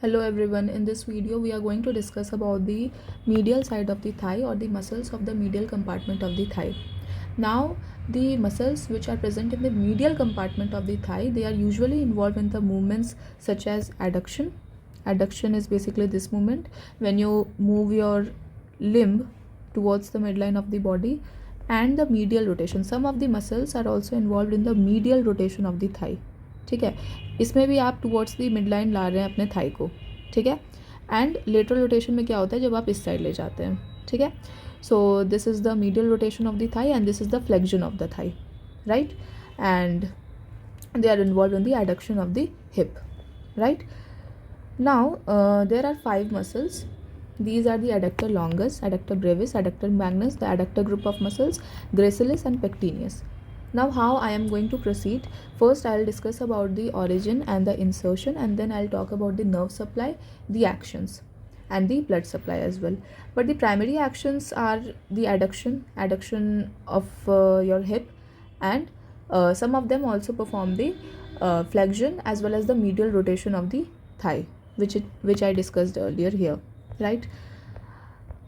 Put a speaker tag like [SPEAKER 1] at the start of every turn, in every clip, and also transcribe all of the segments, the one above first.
[SPEAKER 1] Hello everyone, in this video we are going to discuss about the medial side of the thigh or the muscles of the medial compartment of the thigh. Now the muscles which are present in the medial compartment of the thigh, they are usually involved in the movements such as adduction. Adduction is basically this movement when you move your limb towards the midline of the body, and the medial rotation. Some of the muscles are also involved in the medial rotation of the thigh. ठीक है, इसमें भी आप towards the mid line ला रहे हैं अपने Thai को. ठीक है, एंड लेटरल रोटेशन में क्या होता है जब आप इस साइड ले जाते हैं. ठीक है, so this is the medial rotation of the thigh and this is the flexion of the thigh, right, and they are involved in the adduction of the hip, right. Now there are 5 muscles. These are the adductor longus, adductor brevis, adductor magnus, the adductor group of muscles, gracilis and pectineus. Now how I am going to proceed: first I will discuss about the origin and the insertion, and then I'll talk about the nerve supply, the actions and the blood supply as well. But the primary actions are the adduction of your hip, and some of them also perform the flexion as well as the medial rotation of the thigh, which I discussed earlier here, right.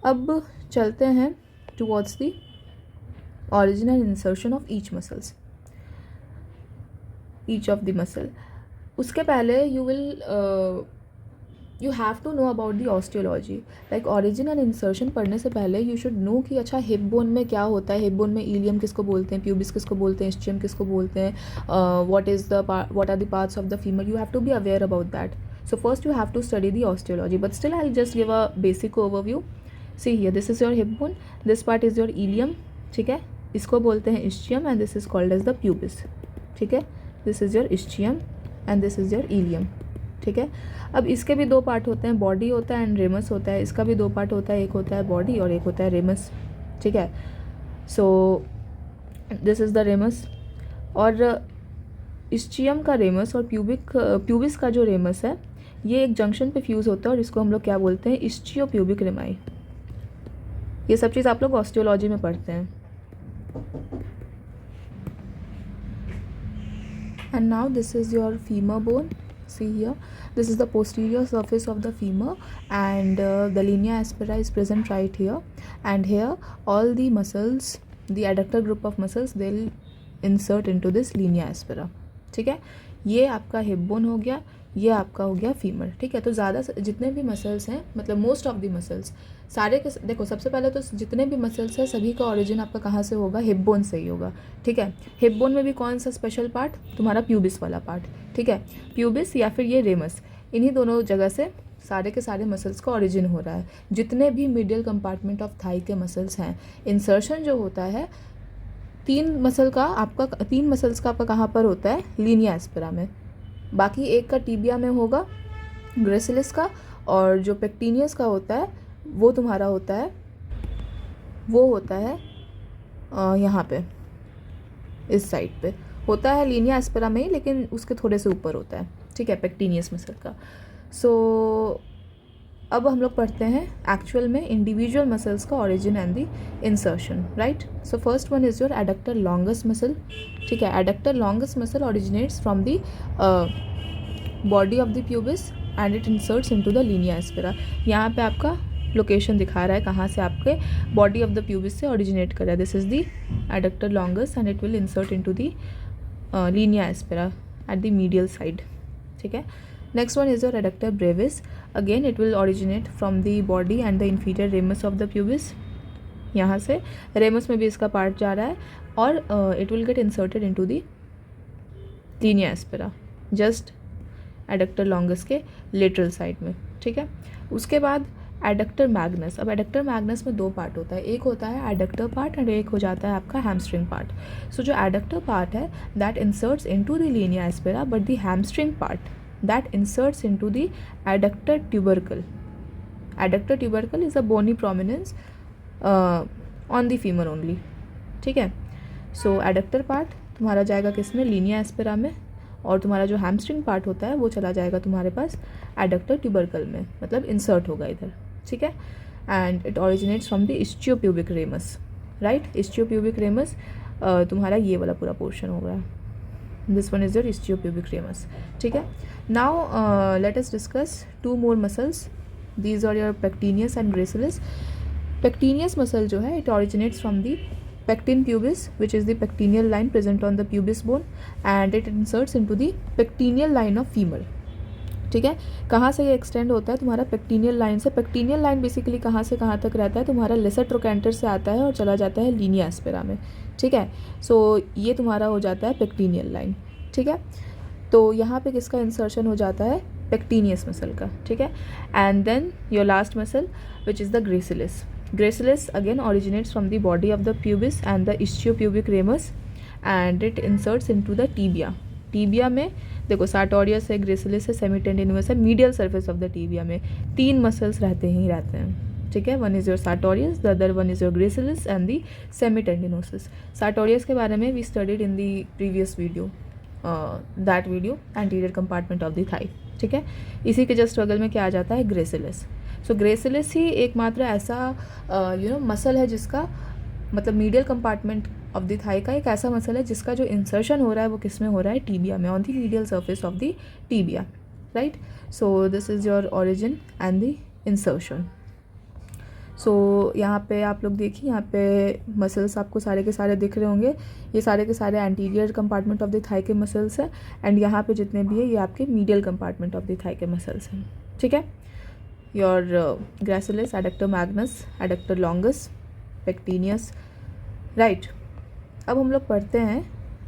[SPEAKER 1] अब चलते हैं towards the origin and insertion of each of the muscle. उसके पहले you have to know about the osteology. Like origin and insertion पढ़ने से पहले you should know कि अच्छा हिप बोन में क्या होता है. हिप बोन में इलियम किसको बोलते हैं, प्यूबिस किसको बोलते हैं, इस्चियम किसको बोलते हैं, what are the parts of the femur. You have to be aware about that. So first you have to study the osteology, but still I'll just give a basic overview. See here, this is your hip bone, this part is your ilium. ठीक है, इसको बोलते हैं ischium and this is called as the pubis. ठीक है, this is your ischium and this is your ilium. ठीक है, अब इसके भी 2 पार्ट होते हैं, बॉडी होता है एंड रेमस होता है. इसका भी 2 पार्ट होता है, एक होता है बॉडी और एक होता है रेमस. ठीक है, so this is the ramus. और इस्चियम का रेमस और प्यूबिस का जो रेमस है, ये एक जंक्शन पे फ्यूज़ होता है और इसको हम लोग क्या बोलते हैं, इस्चियो प्यूबिक रेमाई. ये सब चीज़ आप लोग ऑस्टियोलॉजी में पढ़ते हैं. And now this is your femur bone. See here, this is the posterior surface of the femur, and the linea aspera is present right here. And here all the muscles, the adductor group of muscles, they'll insert into this linea aspera. ठीक है, ये आपका hip bone हो गया, ये आपका हो गया फीमर. ठीक है, तो ज़्यादा जितने भी मसल्स हैं, मतलब मोस्ट ऑफ द मसल्स सारे के देखो, सबसे पहले तो जितने भी मसल्स हैं सभी का ओरिजिन आपका कहाँ से होगा, हिप बोन से ही होगा. ठीक है, हिप बोन में भी कौन सा स्पेशल पार्ट, तुम्हारा प्यूबिस वाला पार्ट. ठीक है, प्यूबिस या फिर ये रेमस, इन्हीं दोनों जगह से सारे के सारे मसल्स का ओरिजिन हो रहा है. जितने भी मिडियल कंपार्टमेंट ऑफ थाई के मसल्स हैं, इंसर्शन जो होता है 3 मसल्स का आपका कहाँ पर होता है, लीनिया एस्पेरा में. बाकी एक का टीबिया में होगा, ग्रेसिलिस का, और जो पेक्टिनियस का होता है वो तुम्हारा होता है यहाँ पे इस साइड पे होता है, लीनिया एस्पेरा में ही, लेकिन उसके थोड़े से ऊपर होता है. ठीक है, पेक्टिनियस मसल का. सो अब हम लोग पढ़ते हैं एक्चुअल में इंडिविजुअल मसल्स का origin and the insertion, right. So first one is your adductor longus muscle. ठीक है, adductor longus muscle originates from the body of the pubis and it inserts into the linea aspera. यहाँ पे आपका location दिखा रहा है कहाँ से आपके बॉडी ऑफ द प्यूबिस से ओरिजिनेट कर रहा है. This is the adductor longus and it will insert into the Linnaea aspera at the medial side. ठीक है, next one is your adductor brevis. Again it will originate from the body and the inferior ramus of the pubis. यहाँ से ramus में भी इसका part जा रहा है और it will get inserted into the linea aspera, just adductor longus के lateral side में. ठीक है, उसके बाद एडक्टर मैग्नस. अब एडक्टर मैग्नस में 2 पार्ट होता है, एक होता है एडक्टर पार्ट एंड एक हो जाता है आपका हैमस्ट्रिंग पार्ट. सो जो एडक्टर पार्ट है that inserts into the linea aspera, but the hamstring part that inserts into the adductor tubercle. Adductor tubercle is a bony prominence on the femur only. ठीक है, सो adductor part तुम्हारा जाएगा किस में, Linnaea aspera में, और तुम्हारा जो हैमस्ट्रिंग पार्ट होता है वो चला जाएगा तुम्हारे पास एडक्टर ट्यूबरकल में, मतलब इंसर्ट होगा इधर. ठीक है, and it originates from the ischiopubic ramus, right. Ischiopubic ramus तुम्हारा ये वाला पूरा पोर्शन हो गया. This one is your ischiopubic ramus. ठीक है. Now let us discuss two more muscles. These are your pectineus and gracilis. Pectineus muscle जो है it originates from the pectin pubis, which is the pectineal line present on the pubis bone, and it inserts into the pectineal line of femur. ठीक है. कहाँ से ये extend होता है तुम्हारा पेक्टिनियल लाइन से. पेक्टिनियल लाइन बेसिकली कहाँ से कहाँ तक रहता है तुम्हारा लेसर ट्रोकेंटर से आता है और चला जाता है लीनिया एस्पेरा में. ठीक है. सो ये तुम्हारा हो जाता है पेक्टिनियल लाइन. ठीक है. तो यहाँ पे किसका इंसर्शन हो जाता है, पेक्टिनियस मसल का. ठीक है. And then your last muscle which is the gracilis. Gracilis again originates from the body of the pubis and the ischiopubic ramus and it inserts into the tibia. Tibia में देखो sartorius है, gracilis है, semitendinous है. Medial surface of the tibia में 3 muscles रहते हैं. ठीक है. One is your sartorius, the other one is your gracilis and the semitendinosus. sartorius के बारे में we studied in the previous video, that video anterior compartment of the thigh. ठीक है. इसी के जस्ट बगल में क्या आ जाता है, ग्रेसिलिस. सो ग्रेसिलिस ही एकमात्र ऐसा मसल है जिसका मतलब medial compartment of the thigh का एक ऐसा मसल है जिसका जो इंसर्शन हो रहा है वो किस में हो रहा है, टीबिया में, on the medial surface of the tibia. Right. So this is your origin and the insertion. So यहाँ पे आप लोग देखिए, यहाँ पे मसल्स आपको सारे के सारे दिख रहे होंगे. ये सारे के सारे anterior compartment of the thigh के मसल्स हैं एंड यहाँ पे जितने भी है ये आपके medial compartment of the thigh के मसल्स हैं. ठीक है. Your gracilis, adductor magnus, adductor longus, pectineus. Right. अब हम लोग पढ़ते हैं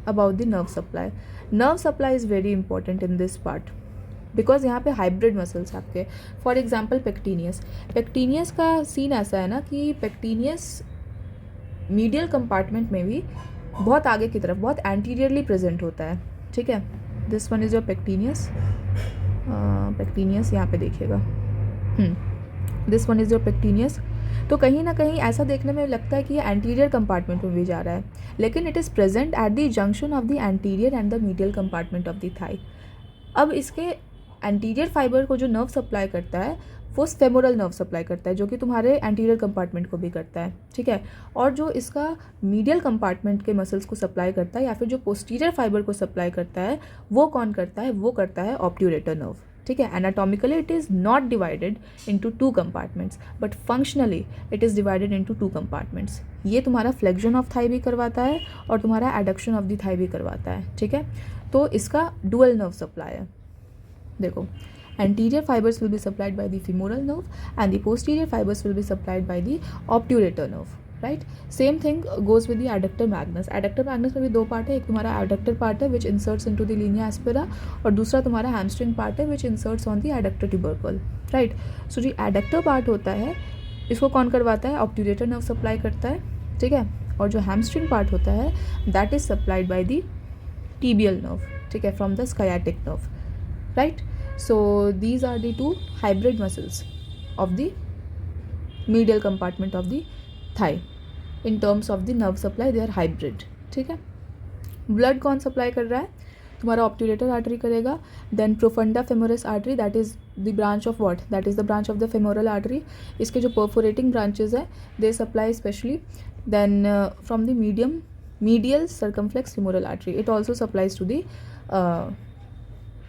[SPEAKER 1] about the nerve supply. Nerve supply is very important in this part because यहाँ पे हाइब्रिड मसल्स आपके. For example pectineus. पेक्टिनियस का सीन ऐसा है ना कि पेक्टिनियस मीडियल कंपार्टमेंट में भी बहुत आगे की तरफ, बहुत एंटीरियरली प्रेजेंट होता है. ठीक है. This one is your pectineus. Pectineus यहाँ पे देखिएगा. This one is your pectineus. तो कहीं ना कहीं ऐसा देखने में लगता है कि ये एंटीरियर कंपार्टमेंट में भी जा रहा है, लेकिन it is present at the junction of the anterior and the medial compartment of the thigh. अब इसके एंटीरियर फाइबर को जो नर्व सप्लाई करता है वो फेमोरल नर्व सप्लाई करता है, जो कि तुम्हारे एंटीरियर कंपार्टमेंट को भी करता है. ठीक है. और जो इसका मीडियल कंपार्टमेंट के मसल्स को सप्लाई करता है या फिर जो पोस्टीरियर फाइबर को सप्लाई करता है वो कौन करता है, वो करता है ऑब्ट्यूरेटर नर्व. ठीक है. Anatomically it is not divided into 2 compartments but functionally it is divided into 2 compartments. ये तुम्हारा फ्लेक्शन ऑफ थाई भी करवाता है और तुम्हारा एडक्शन ऑफ द थाई भी करवाता है. ठीक है. तो इसका डुअल नर्व सप्लाई है. देखो, anterior fibers will be supplied by the femoral nerve and the posterior fibers will be supplied by the obturator nerve. Right. Same thing goes with the adductor magnus. Adductor Magnus में भी 2 part है. एक तुम्हारा adductor part है which inserts into the linea aspera और दूसरा तुम्हारा hamstring part है which inserts on the adductor tubercle. Right. So जो एडक्टर पार्ट होता है इसको कौन करवाता है, ऑब्ट्यूरेटर नर्व सप्लाई करता है. ठीक है. और जो हैमस्ट्रिंग पार्ट होता है that is supplied by the tibial nerve. ठीक है. From the sciatic nerve. Right. So these are the 2 hybrid muscles of the medial compartment of the thigh. In terms of the nerve supply they are hybrid. ठीक है. Blood कौन supply कर रहा है, तुम्हारा obturator artery करेगा. Then profunda femoris artery that is the branch of what, that is the branch of the femoral artery. इसके जो परफोरेटिंग ब्रांचेज है they supply specially. Then from the medial circumflex femoral artery it also supplies to the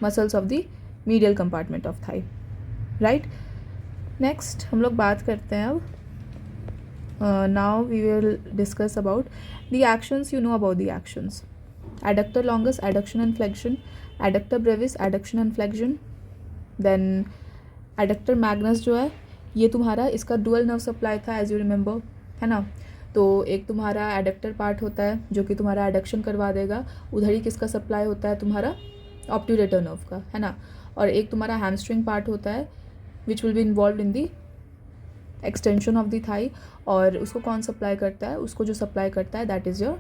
[SPEAKER 1] muscles of the medial compartment of thigh. Right. Next हम लोग बात करते हैं अब. Now we will discuss about the actions. You know about the actions. Adductor longus, adduction and flexion. Adductor brevis, adduction and flexion. Then adductor magnus जो है ये तुम्हारा, इसका डुअल नर्व सप्लाई था एज यू रिमेंबर, है ना. तो एक तुम्हारा एडक्टर पार्ट होता है जो कि तुम्हारा एडक्शन करवा देगा. उधर ही किसका सप्लाई होता है, तुम्हारा ऑब्ट्यूरेटर नर्व का, है ना. और एक तुम्हारा हैमस्ट्रिंग पार्ट होता है which will be involve in the extension of the thigh. और उसको कौन सप्लाई करता है, उसको जो सप्लाई करता है that is your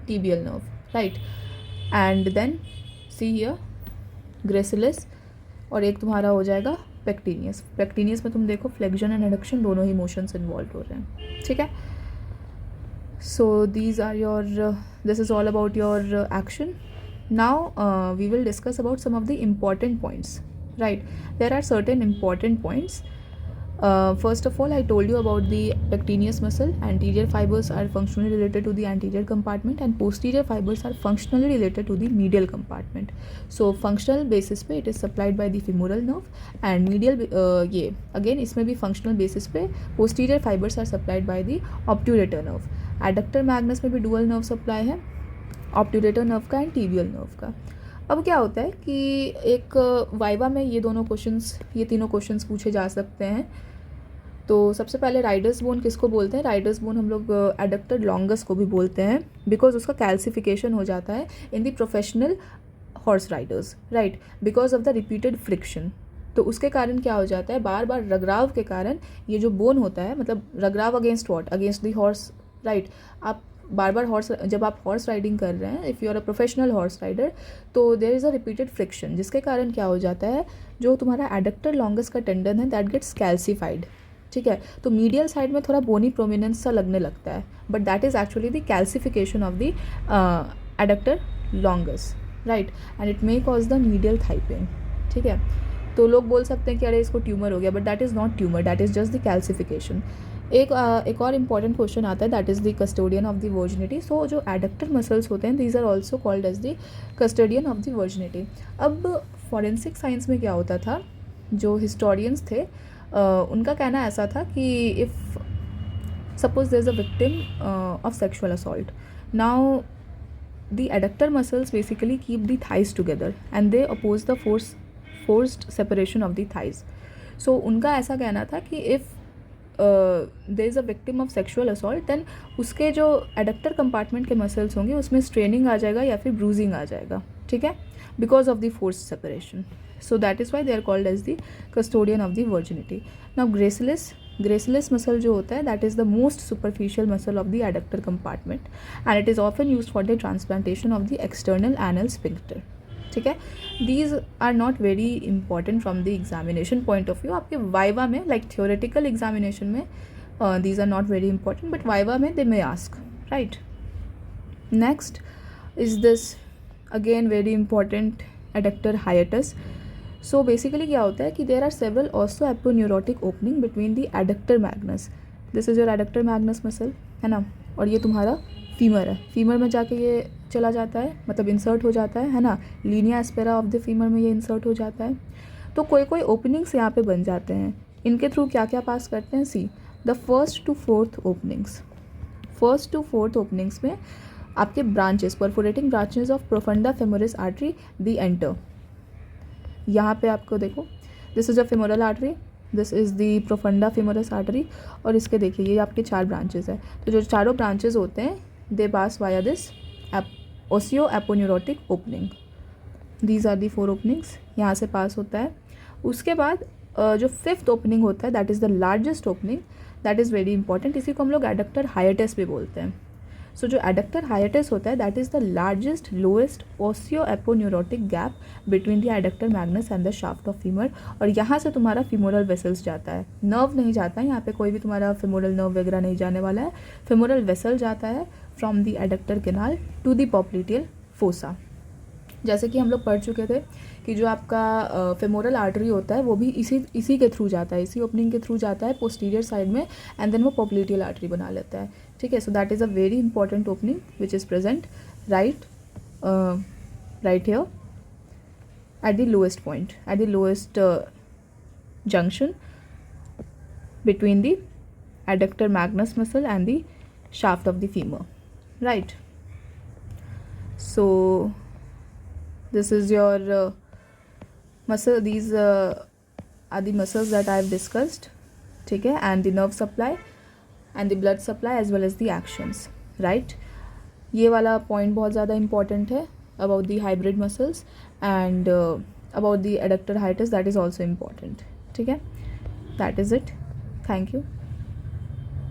[SPEAKER 1] tibial nerve. Right. And then see here gracilis और एक तुम्हारा हो जाएगा पेक्टिनियस. पेक्टिनियस में तुम देखो फ्लेक्शन एंड एडक्शन दोनों ही मोशंस इन्वॉल्व हो रहे हैं. ठीक है. So these are your, this is all about your action. Now we will discuss about some of the important points. Right. There are certain important points First of all, I told you about the pectineus muscle. Anterior fibers are functionally related to the anterior compartment and posterior fibers are functionally related to the medial compartment. So functional basis पे it is supplied by the femoral nerve and medial ये again इसमें भी functional basis पे posterior fibers are supplied by the obturator nerve. Adductor magnus में भी dual nerve supply है, obturator nerve का and tibial nerve का. अब क्या होता है कि एक वाइवा में ये तीनों क्वेश्चंस पूछे जा सकते हैं. तो सबसे पहले राइडर्स बोन किसको बोलते हैं? राइडर्स बोन हम लोग एडक्टर लॉन्गस को भी बोलते हैं बिकॉज उसका कैल्सिफिकेशन हो जाता है in the professional horse Riders, right, because of the repeated friction. तो उसके कारण क्या हो जाता है, बार बार रगराव के कारण ये जो बोन होता है, मतलब रगराव against what, against the horse, right. आप बार बार जब आप हॉर्स राइडिंग कर रहे हैं, if you are a professional horse rider, तो there is a repeated friction जिसके कारण क्या हो जाता है, जो तुम्हारा एडक्टर लॉन्गस का टेंडन है दैट गेट्स कैल्सीफाइड. ठीक है, तो मीडियल साइड में थोड़ा बोनी प्रोमिनेंस सा लगने लगता है, but that is actually the calcification of the adductor longus, right, and it may cause the medial thigh pain. ठीक है, तो लोग बोल सकते हैं कि अरे इसको ट्यूमर हो गया, but that is not tumour, that is just the calcification. एक और इम्पॉर्टेंट क्वेश्चन आता है, that is the custodian of the virginity. So जो एडक्टर मसल्स होते हैं these are also called as the custodian of the virginity. अब forensic science में क्या होता था, जो हिस्टोरियंस थे उनका कहना ऐसा था कि if suppose there is a victim of sexual assault, now the adductor muscles basically keep the thighs together and they oppose the forced separation of the thighs. So उनका ऐसा कहना था कि if there is a victim of sexual assault, then उसके जो adductor compartment के muscles होंगे उसमें स्ट्रेनिंग आ जाएगा या फिर ब्रूजिंग आ जाएगा. ठीक है, because of the forced separation. So that is why they are called as the custodian of the virginity. Now gracilis muscle जो होता है that is the most superficial muscle of the adductor compartment and it is often used for the transplantation of the external anal sphincter. ठीक है, these are not very important from the examination point of view. आपके viva में like theoretical examination में these are not very important, but viva में they may ask, right. Next is this again very important adductor hiatus. So basically क्या होता है कि there are several osteo aponeurotic opening between the adductor magnus. This is your adductor magnus muscle, है ना, और ये तुम्हारा फीमर है. फीमर में जाके ये चला जाता है, मतलब इंसर्ट हो जाता है ना, Linnaea aspera of the femur में ये इंसर्ट हो जाता है. तो कोई ओपनिंग्स यहाँ पे बन जाते हैं. इनके थ्रू क्या क्या पास करते हैं, see the first to fourth openings में आपके branches, perforating branches of profunda femoris artery the enter. यहाँ पे आपको देखो, this is a femoral artery, this is the profunda femoris artery, और इसके देखिए ये आपके 4 ब्रांचेस है. तो जो चारों ब्रांचेस होते हैं they pass via this osseo aponeurotic opening. These are the 4 openings, यहाँ से पास होता है. उसके बाद जो 5th ओपनिंग होता है that is the largest opening, that is very important. इसी को हम लोग एडक्टर हाइएटस भी बोलते हैं. सो जो एडक्टर हाइएटस होता है that is the largest lowest osseo aponeurotic gap between the adductor magnus and the shaft of femur. और यहाँ से तुम्हारा फिमोरल वेसल्स जाता है, नर्व नहीं जाता है यहाँ पे, कोई भी तुम्हारा फिमोरल नर्व वगैरह नहीं जाने वाला है. फिमोरल वेसल जाता है from the adductor canal to the popliteal fossa. जैसे कि हम लोग पढ़ चुके थे कि जो आपका फेमोरल आर्टरी होता है वो भी इसी के थ्रू जाता है, इसी ओपनिंग के थ्रू जाता है पोस्टीरियर साइड में, एंड देन वो पॉप्लिटियल आर्टरी बना लेता है. ठीक है, so that is a very important opening which is present right here at the lowest point, at the lowest junction between the adductor magnus muscle and the shaft of the femur, right. So this is your muscle, these are the muscles that I have discussed, ठीक है, and the nerve supply and the blood supply as well as the actions, right. ये वाला point बहुत ज़्यादा important है about the hybrid muscles and about the adductor hiatus, that is also important, ठीक है. That is it. Thank you.